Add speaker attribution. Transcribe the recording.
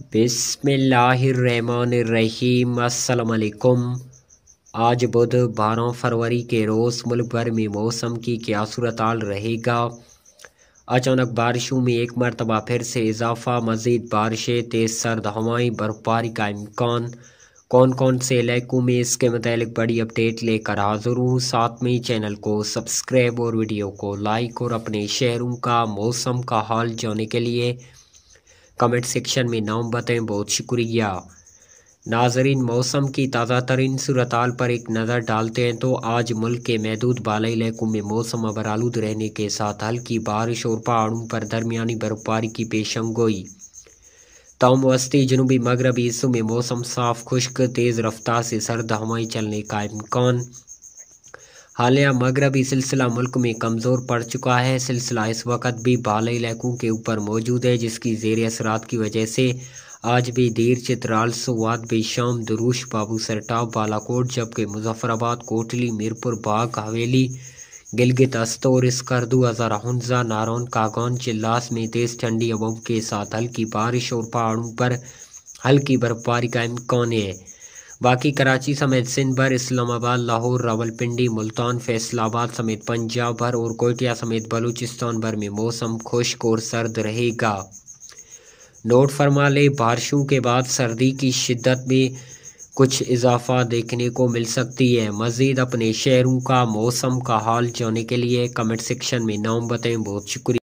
Speaker 1: बिस्मिल्लाहिर्रहमानिर्रहीम। अस्सलाम वालेकुम। आज बुध 12 फरवरी के रोज़ मुल्क भर में मौसम की क्या सूरत-हाल रहेगा। अचानक बारिशों में एक मरतबा फिर से इजाफा, मज़ीद बारिशें, तेज़ सर्द हवाएं, बर्फबारी का इम्कान। कौन कौन से इलाकों में, इसके मुतालिक बड़ी अपडेट लेकर हाज़िर हूँ। साथ में चैनल को सब्सक्राइब और वीडियो को लाइक और अपने शहरों का मौसम का हाल जानने के लिए कमेंट सेक्शन में नाम बताएं। बहुत शुक्रिया। नाजरीन, मौसम की ताज़ा तरीन सूरत हाल पर एक नज़र डालते हैं तो आज मुल्क के महदूद बालाई इलाकों में मौसम अबरालूद रहने के साथ हल्की बारिश और पहाड़ों पर दरमियानी बर्फबारी की पेशन गोई। ताहम वस्ती जनूबी मगरबी हिस्सों में मौसम साफ खुश्क, तेज़ रफ्तार से सर्द हवाएं चलने का इम्कान। हालिया मगरबी सिलसिला मुल्क में कमज़ोर पड़ चुका है। सिलसिला इस वक्त भी बालाई इलाकों के ऊपर मौजूद है, जिसकी ज़ेर असरात की वजह से आज भी दीर, चित्राल, सुवाद, बेशाम, दुरूश, बाबू सरटाव, बालाकोट, जबकि मुजफ्फराबाद, कोटली, मीरपुर, बाग, हवेली, गिलगित, अस्तौर, स्कर्दू, हज़ारा, हुंजा, नारौन, कागौन, चिल्लास में तेज़ ठंडी हवाओं के साथ हल्की बारिश और पहाड़ों पर हल्की बर्फबारी का इम्कान है। बाकी कराची समेत सिंध भर, इस्लामाबाद, लाहौर, रावलपिंडी, मुल्तान, फैसलाबाद समेत पंजाब भर और कोयटा समेत बलूचिस्तान भर में मौसम खुश्क और सर्द रहेगा। नोट फरमा ले, बारिशों के बाद सर्दी की शिद्दत में कुछ इजाफा देखने को मिल सकती है। मज़ीद अपने शहरों का मौसम का हाल जानने के लिए कमेंट सेक्शन में नाम बताएं। बहुत शुक्रिया।